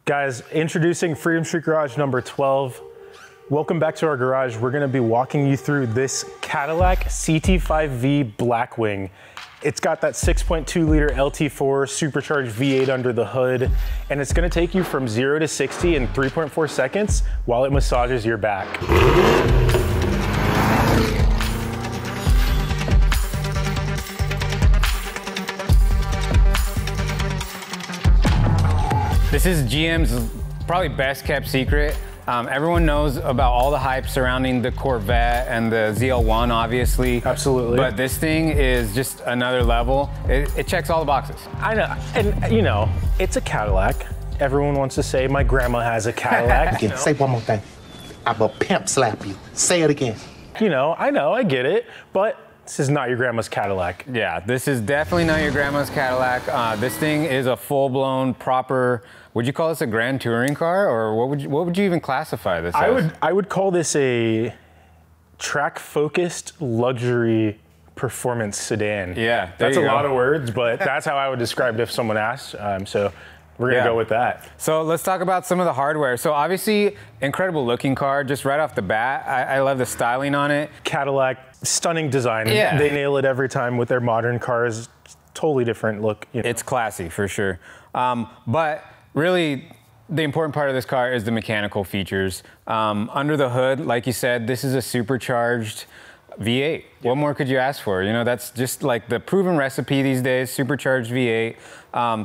Guys, introducing Freedom Street Garage number 12. Welcome back to our garage. We're gonna be walking you through this Cadillac CT5-V Blackwing. It's got that 6.2 liter LT4 supercharged V8 under the hood, and it's gonna take you from 0 to 60 in 3.4 seconds while it massages your back. This is GM's probably best kept secret. Everyone knows about all the hype surrounding the Corvette and the ZL1, obviously. Absolutely. But this thing is just another level. It checks all the boxes. I know, and you know, it's a Cadillac. Everyone wants to say my grandma has a Cadillac. Again, say one more thing. I will pimp slap you. Say it again. You know, I get it, but this is not your grandma's Cadillac. Yeah, this is definitely not your grandma's Cadillac. This thing is a full-blown, proper, would you call this a grand touring car, or what would you even classify this as? I would call this a track-focused luxury performance sedan. Yeah, that's a lot of words, but that's how I would describe it if someone asked. So we're gonna go with that. So let's talk about some of the hardware. So obviously, incredible looking car, just right off the bat. I love the styling on it. Cadillac, stunning design. Yeah. They nail it every time with their modern cars. Totally different look. You know. It's classy for sure. But really, the important part of this car is the mechanical features. Under the hood, like you said, this is a supercharged V8. Yep. What more could you ask for? You know, that's just like the proven recipe these days, supercharged V8.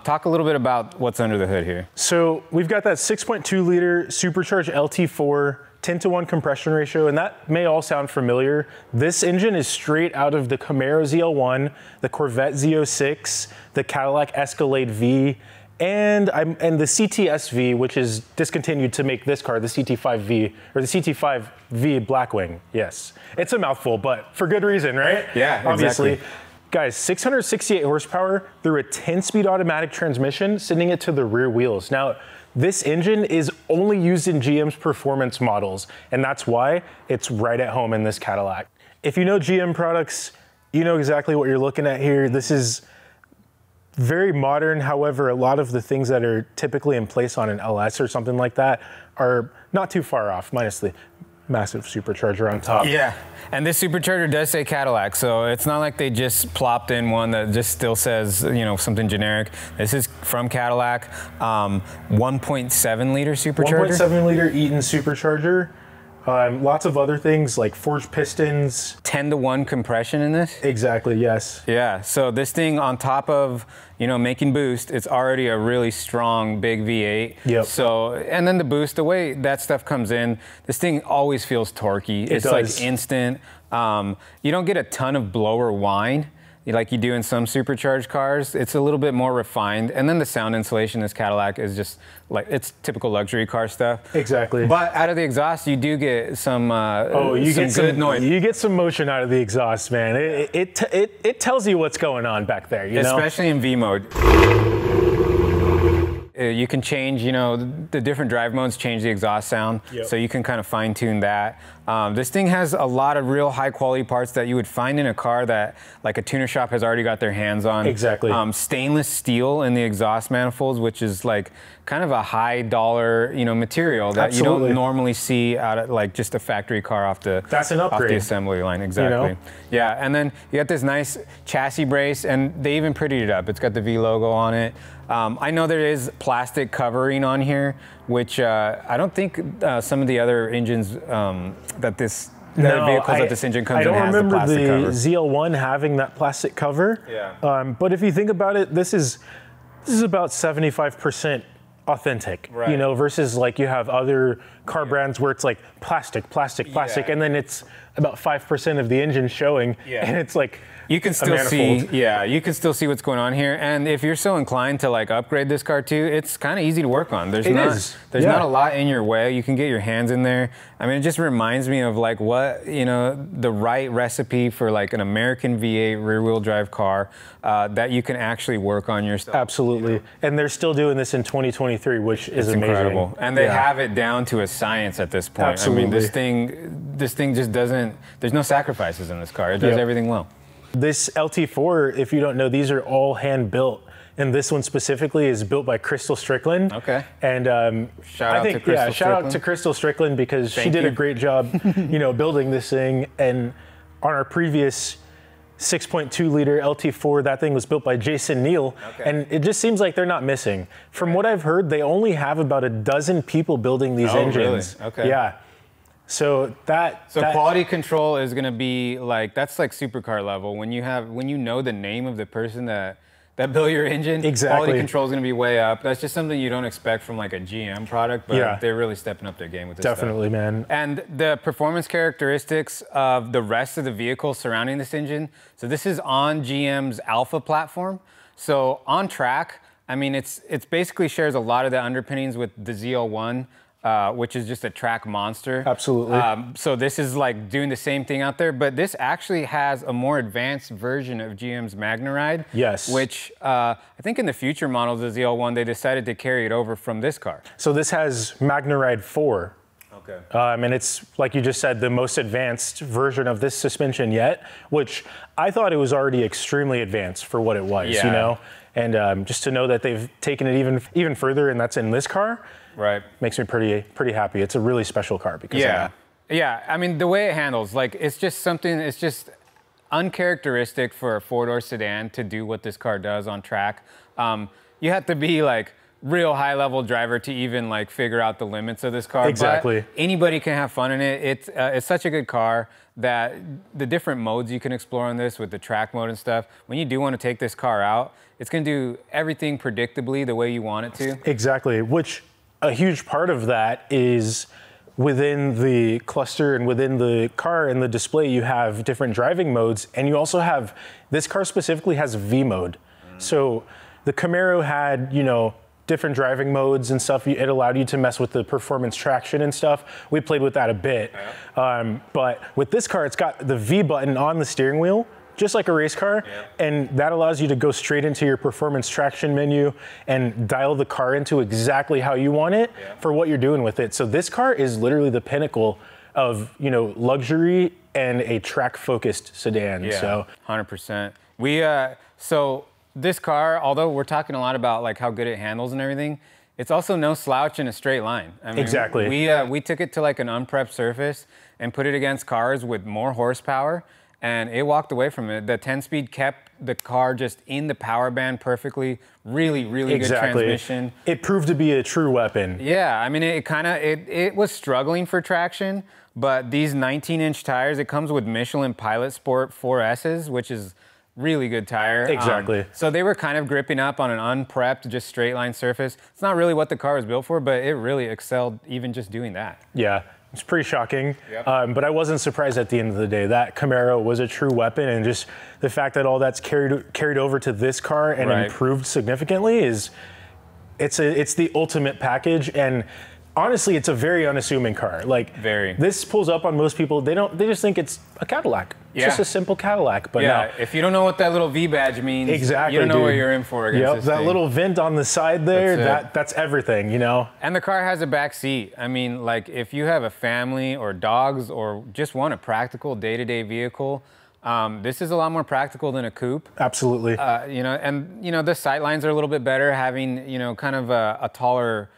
Talk a little bit about what's under the hood here. So we've got that 6.2 liter supercharged LT4, 10-to-1 compression ratio, and that may all sound familiar. This engine is straight out of the Camaro ZL1, the Corvette Z06, the Cadillac Escalade V, and the CTS-V, which is discontinued to make this car, the CT5-V, or the CT5-V Blackwing. Yes, it's a mouthful, but for good reason, right? Yeah, obviously. exactly. Guys, 668 horsepower through a 10-speed automatic transmission, sending it to the rear wheels. Now, this engine is only used in GM's performance models, and that's why it's right at home in this Cadillac. If you know GM products, you know exactly what you're looking at here. This is very modern. However, a lot of the things that are typically in place on an LS or something like that are not too far off, minus the massive supercharger on top. Yeah, and this supercharger does say Cadillac, so it's not like they just plopped in one that just still says, you know, something generic. This is from Cadillac, 1.7 liter supercharger. 1.7 liter Eaton supercharger. Lots of other things like forged pistons. 10-to-1 compression in this? Exactly, yes. Yeah, so this thing on top of, you know, making boost, it's already a really strong big V8. Yep. So, and then the boost, the way that stuff comes in, this thing always feels torquey. It's like instant. You don't get a ton of blower whine like you do in some supercharged cars. It's a little bit more refined. And then the sound insulation in this Cadillac is just like, it's typical luxury car stuff. Exactly. But out of the exhaust, you do get some, get good noise. You get some motion out of the exhaust, man. It tells you what's going on back there, you know? Especially in V mode. You can change, you know, the different drive modes change the exhaust sound, so you can kind of fine tune that. This thing has a lot of real high quality parts that you would find in a car that like a tuner shop has already got their hands on. Exactly. Stainless steel in the exhaust manifolds, which is like kind of a high dollar, you know, material that you don't normally see out of like just a factory car off the assembly line. Exactly. You know? Yeah, and then you got this nice chassis brace, and they even prettied it up. It's got the V logo on it. I know there is plastic covering on here, which I don't think some of the other engines that this engine comes in has the plastic cover. I don't remember the ZL1 having that plastic cover. Yeah. But if you think about it, this is about 75% authentic, you know, versus like you have other car brands where it's like plastic, and then it's about 5% of the engine showing, and it's like you can still see, you can still see what's going on here. And if you're so inclined to like upgrade this car too, it's kind of easy to work on. There's not a lot in your way. You can get your hands in there. I mean, it just reminds me of like what, you know, the right recipe for like an American V8 rear-wheel drive car that you can actually work on yourself. Absolutely. You know? And they're still doing this in 2023, which is amazing. Incredible. And they have it down to a science at this point. Absolutely. I mean, this thing just doesn't, there's no sacrifices in this car. It does everything well. This LT4, if you don't know, these are all hand built and this one specifically is built by Crystal Strickland. Okay. And shout out to Crystal Strickland because she did a great job, building this thing. And on our previous 6.2 liter LT4, that thing was built by Jason Neal, and it just seems like they're not missing. From what I've heard, they only have about a dozen people building these engines. Really? Okay. Yeah. So quality control is going to be that's like supercar level. When you know the name of the person that built your engine, quality control is going to be way up. That's just something you don't expect from like a GM product, but they're really stepping up their game with this Definitely, stuff. Man. And the performance characteristics of the rest of the vehicle surrounding this engine. So this is on GM's Alpha platform. So on track, I mean, it's basically shares a lot of the underpinnings with the ZL1. Which is just a track monster. Absolutely. So this is like doing the same thing out there, but this actually has a more advanced version of GM's MagnaRide. Yes. Which I think in the future models of the ZL1, they decided to carry it over from this car. So this has MagnaRide 4. Okay. And it's, like you just said, the most advanced version of this suspension yet, which I thought it was already extremely advanced for what it was, And just to know that they've taken it even further, and that's in this car, makes me pretty happy. It's a really special car because of that. Yeah, I mean, the way it handles, it's just uncharacteristic for a four-door sedan to do what this car does on track. You have to be real high-level driver to even figure out the limits of this car. Exactly. But anybody can have fun in it. It's such a good car that the different modes you can explore on this with the track mode and stuff, when you do want to take this car out, it's going to do everything predictably the way you want it to. Exactly, which a huge part of that is within the cluster and within the car and the display, you have different driving modes, and you also have, this car specifically has V mode. So the Camaro had, different driving modes and stuff. It allowed you to mess with the performance traction and stuff. We played with that a bit. But with this car, it's got the V button on the steering wheel, just like a race car, and that allows you to go straight into your performance traction menu and dial the car into exactly how you want it for what you're doing with it. So this car is literally the pinnacle of, luxury and a track-focused sedan. Yeah, so 100%. So this car, although we're talking a lot about how good it handles and everything, it's also no slouch in a straight line. I mean, exactly. We took it to an unprepped surface and put it against cars with more horsepower, and it walked away from it. The 10-speed kept the car just in the power band perfectly. Really, really good transmission. It proved to be a true weapon. Yeah, I mean, it was struggling for traction, but these 19-inch tires, it comes with Michelin Pilot Sport 4S's, which is really good tire. Exactly. So they were kind of gripping up on an unprepped, just straight line surface. It's not really what the car was built for, but it really excelled even just doing that. Yeah. It's pretty shocking, but I wasn't surprised at the end of the day. That Camaro was a true weapon, and just the fact that all that's carried over to this car and improved significantly it's the ultimate package. And honestly, it's a very unassuming car. This pulls up on most people. They just think it's a Cadillac. It's just a simple Cadillac. But no. If you don't know what that little V badge means, you don't know what you're in for against this that thing. little vent on the side there, that's everything, And the car has a back seat. I mean, if you have a family or dogs or just want a practical day-to-day vehicle, this is a lot more practical than a coupe. Absolutely. The sight lines are a little bit better, having, kind of a taller,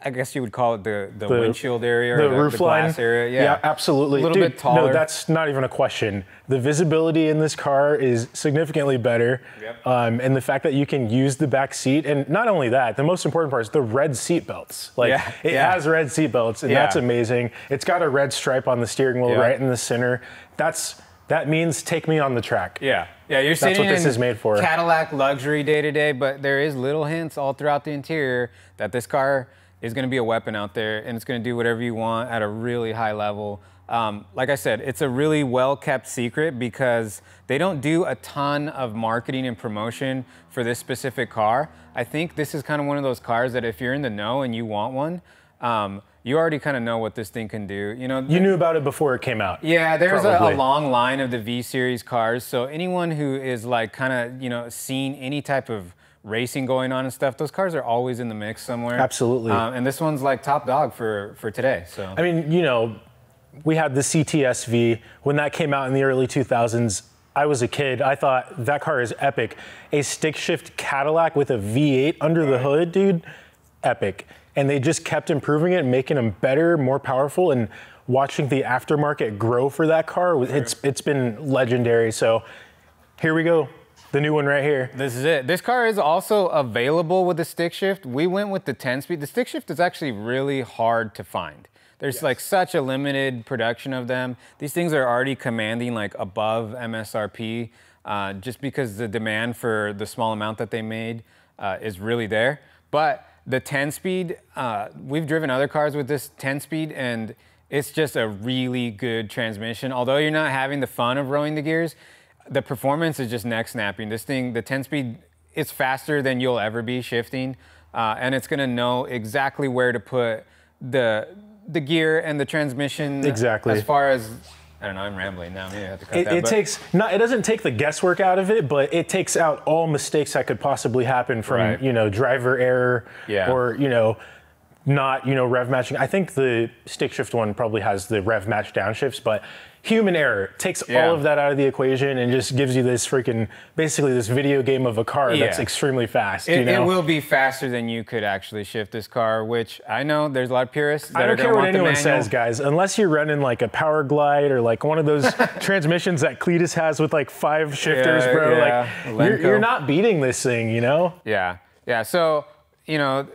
I guess you would call it the windshield area, or the roof glass line area. Yeah, absolutely. A little bit taller. No, that's not even a question. The visibility in this car is significantly better. And the fact that you can use the back seat, and not only that, the most important part is the red seat belts. It has red seat belts, and that's amazing. It's got a red stripe on the steering wheel right in the center. That means take me on the track. Yeah, you're sitting what this is made for. Cadillac luxury day to day, but there is little hints all throughout the interior that this car is going to be a weapon out there, and it's going to do whatever you want at a really high level. Like I said, it's a really well-kept secret because they don't do a ton of marketing and promotion for this specific car. I think this is kind of one of those cars that if you're in the know and you want one, you already kind of know what this thing can do. You knew about it before it came out. Yeah, there's a long line of the V-Series cars, so anyone who is seen any type of racing going on and stuff, those cars are always in the mix somewhere. Absolutely. And this one's top dog for today. So I mean, we had the CTS-V when that came out in the early 2000s. I was a kid, I thought that car is epic. A stick shift Cadillac with a V8 under the hood, dude, epic. And they just kept improving it and making them better, more powerful, and watching the aftermarket grow for that car, it's been legendary. So here we go, the new one right here. This is it. This car is also available with the stick shift. We went with the 10-speed. The stick shift is actually really hard to find. There's like such a limited production of them. These things are already commanding like above MSRP just because the demand for the small amount that they made is really there. But the 10-speed, we've driven other cars with this 10-speed and it's just a really good transmission. Although you're not having the fun of rolling the gears, the performance is just neck snapping. This thing, the 10-speed, it's faster than you'll ever be shifting. And it's gonna know exactly where to put the gear and the transmission. Exactly. As far as, I don't know, I'm rambling now. Maybe I have to cut that. It doesn't take the guesswork out of it, but it takes out all mistakes that could possibly happen from, you know, driver error or, you know, not, you know, rev matching. I think the stick shift one probably has the rev match downshifts, but human error takes all of that out of the equation and just gives you this freaking, basically this video game of a car that's extremely fast. You know? It will be faster than you could actually shift this car, which I know there's a lot of purists that I don't are care what anyone manual. says, guys, unless you're running like a Power Glide or like one of those transmissions that Cletus has with like 5 shifters, bro. Like you're not beating this thing, you know? Yeah. So, you know,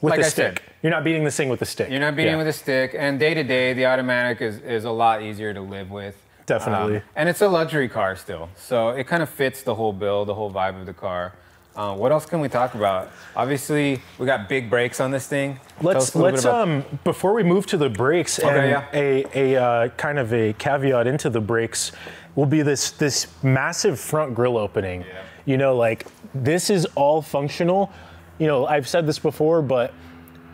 with like the I stick. said, you're not beating this thing with the stick. You're not beating with a stick, and day to day, the automatic is a lot easier to live with. Definitely. And it's a luxury car still, so it kind of fits the whole build, the whole vibe of the car. What else can we talk about? Obviously, we got big brakes on this thing. Let's before we move to the brakes, a kind of a caveat into the brakes will be this massive front grille opening. Yeah. You know, like this is all functional. You know, I've said this before, but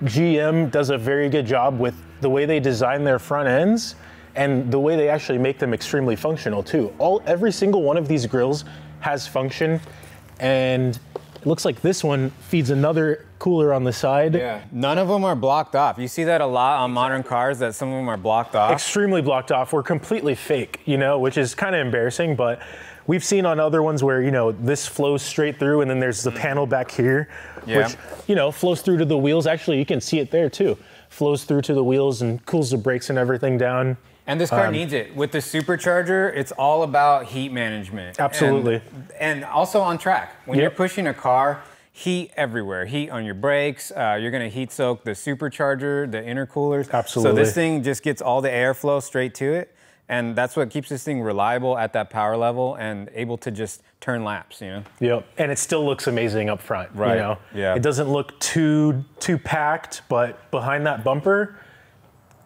GM does a very good job with the way they design their front ends and the way they actually make them extremely functional too. Every single one of these grills has function, and it looks like this one feeds another cooler on the side. Yeah, none of them are blocked off. You see that a lot on modern cars, that some of them are blocked off. Extremely blocked off, or completely fake, you know, which is kind of embarrassing, but we've seen on other ones where, you know, this flows straight through and then there's the panel back here, which, you know, flows through to the wheels. Actually, you can see it there too. Flows through to the wheels and cools the brakes and everything down. And this car needs it. With the supercharger, it's all about heat management. Absolutely. And also on track. When you're pushing a car, heat everywhere. Heat on your brakes. You're going to heat soak the supercharger, the intercoolers. Absolutely. So this thing just gets all the airflow straight to it. And that's what keeps this thing reliable at that power level and able to just turn laps, you know? Yep, and it still looks amazing up front, right. You know? Yeah. It doesn't look too packed, but behind that bumper,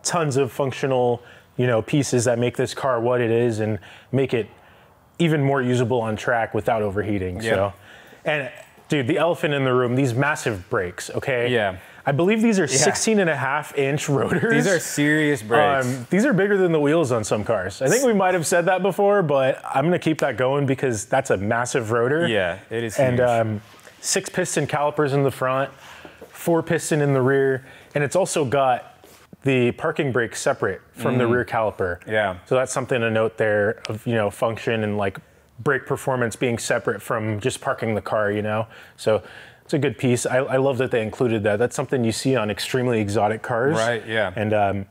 tons of functional, you know, pieces that make this car what it is and make it even more usable on track without overheating. Yeah. So, and dude, the elephant in the room, these massive brakes, okay? Yeah. I believe these are 16.5-inch rotors. These are serious brakes. These are bigger than the wheels on some cars. I think we might have said that before, but I'm gonna keep that going because that's a massive rotor. Yeah, it is huge. And 6 piston calipers in the front, 4 piston in the rear, and it's also got the parking brake separate from the rear caliper. Yeah. So that's something to note there of, you know, function and like brake performance being separate from just parking the car, you know? So it's a good piece. I love that they included that. That's something you see on extremely exotic cars. Right, yeah. And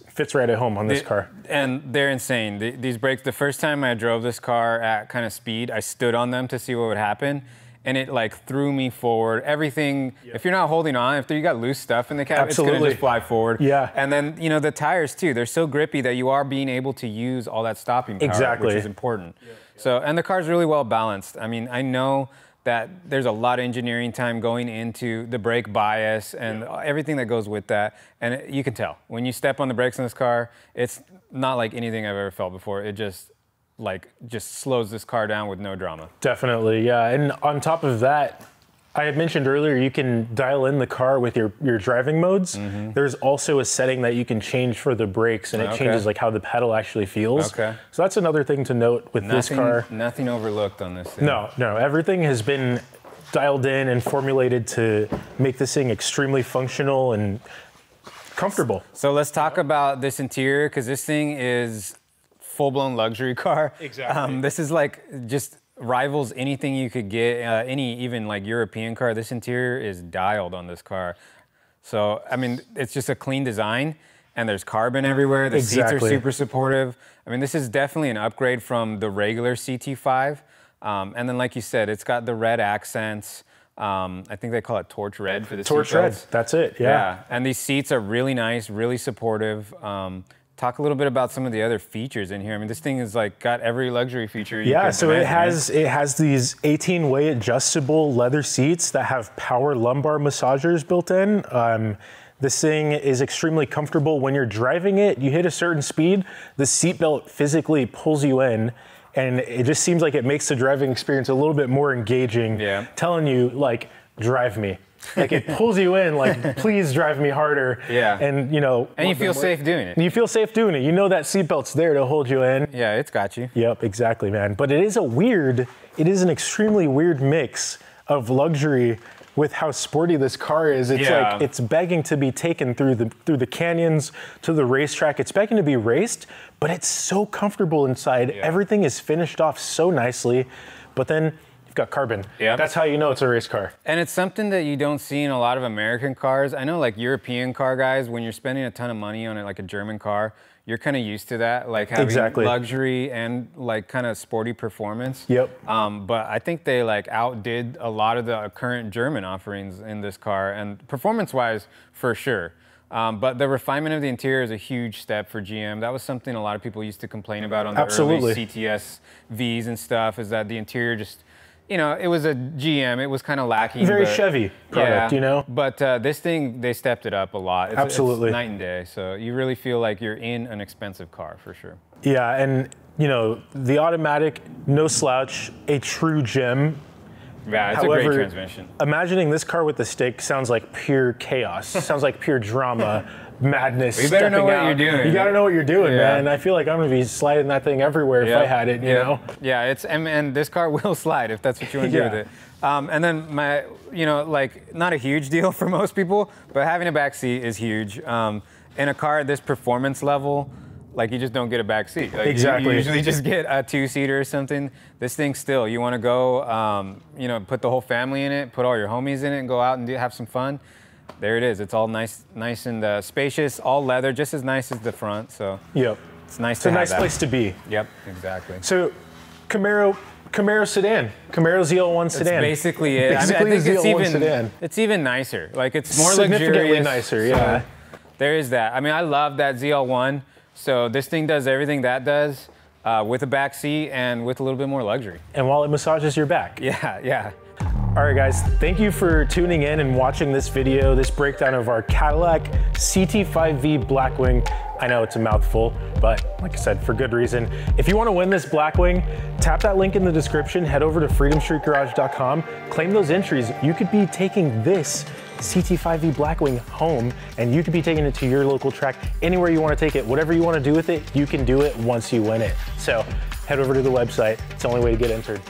fits right at home on this car. And they're insane. These brakes, the first time I drove this car at kind of speed, I stood on them to see what would happen. And it like threw me forward. Everything, if you're not holding on, if you got loose stuff in the cab, it's gonna just fly forward. Yeah. And then, you know, the tires too, they're so grippy that you are being able to use all that stopping power, which is important. Yeah. So, and the car's really well balanced. I mean, I know that there's a lot of engineering time going into the brake bias and everything that goes with that. And you can tell, when you step on the brakes in this car, it's not like anything I've ever felt before. It just slows this car down with no drama. Definitely, yeah. And on top of that, I had mentioned earlier, you can dial in the car with your driving modes. There's also a setting that you can change for the brakes, and it changes like how the pedal actually feels. So that's another thing to note with this car. Nothing overlooked on this thing. No, everything has been dialed in and formulated to make this thing extremely functional and comfortable. So let's talk about this interior, because this thing is full-blown luxury car. Exactly. This is like just rivals anything you could get, any even like European car. This interior is dialed on this car. So, I mean, it's just a clean design, and there's carbon everywhere. The seats are super supportive. I mean, this is definitely an upgrade from the regular CT5. And then, like you said, it's got the red accents. I think they call it torch red for the torch red. That's it. Yeah. And these seats are really nice, really supportive. Talk a little bit about some of the other features in here. I mean, this thing is like got every luxury feature. Yeah, so it has these 18-way adjustable leather seats that have power lumbar massagers built in. This thing is extremely comfortable when you're driving it. You hit a certain speed, the seatbelt physically pulls you in, and it just seems like it makes the driving experience a little bit more engaging. Yeah. Telling you, like, drive me. Like, it pulls you in, like, please drive me harder. Yeah. And, you know. And you feel safe doing it. You feel safe doing it. You know that seatbelt's there to hold you in. Yeah, it's got you. Yep, exactly, man. But it is an extremely weird mix of luxury with how sporty this car is. It's like, it's begging to be taken through the canyons to the racetrack. It's begging to be raced, but it's so comfortable inside. Yeah. Everything is finished off so nicely, but then you've got carbon. Yeah. That's how you know it's a race car. And it's something that you don't see in a lot of American cars. I know like European car guys, when you're spending a ton of money on it, like a German car, you're kind of used to that, like having luxury and like kind of sporty performance. Yep. But I think they like outdid a lot of the current German offerings in this car, and performance-wise, for sure. But the refinement of the interior is a huge step for GM. That was something a lot of people used to complain about on the early CTS-Vs and stuff, is that the interior just, you know, it was a GM. It was kind of lacking. Very Chevy product, you know? But this thing, they stepped it up a lot. It's night and day. So you really feel like you're in an expensive car, for sure. Yeah, and, you know, the automatic, no slouch, a true gem. Yeah, it's a great transmission. Imagining this car with the stick sounds like pure chaos. Sounds like pure drama. Madness. You better know what you're doing. You got to know what you're doing, man. I feel like I'm going to be sliding that thing everywhere if I had it, you know? Yeah, and this car will slide if that's what you want to do with it. And then you know, like, not a huge deal for most people, but having a back seat is huge. In a car at this performance level, like, you just don't get a back seat. Like, you usually just get a two-seater or something. This thing still, you want to go, you know, put the whole family in it, put all your homies in it, and go out and have some fun. There it is. It's all nice and spacious, all leather, just as nice as the front. So it's nice to have that. It's a nice place to be. Yep, exactly. So Camaro sedan, Camaro ZL1 sedan. That's basically it. I think it's even nicer. Like, it's more significantly luxurious. Nicer, yeah. So there is that. I mean, I love that ZL1. So this thing does everything that does with a back seat and with a little bit more luxury. And while it massages your back. Yeah. All right, guys, thank you for tuning in and watching this video, this breakdown of our Cadillac CT5-V Blackwing. I know it's a mouthful, but like I said, for good reason. If you want to win this Blackwing, tap that link in the description, head over to freedomstreetgarage.com, claim those entries. You could be taking this CT5-V Blackwing home, and you could be taking it to your local track, anywhere you want to take it. Whatever you want to do with it, you can do it once you win it. So head over to the website. It's the only way to get entered.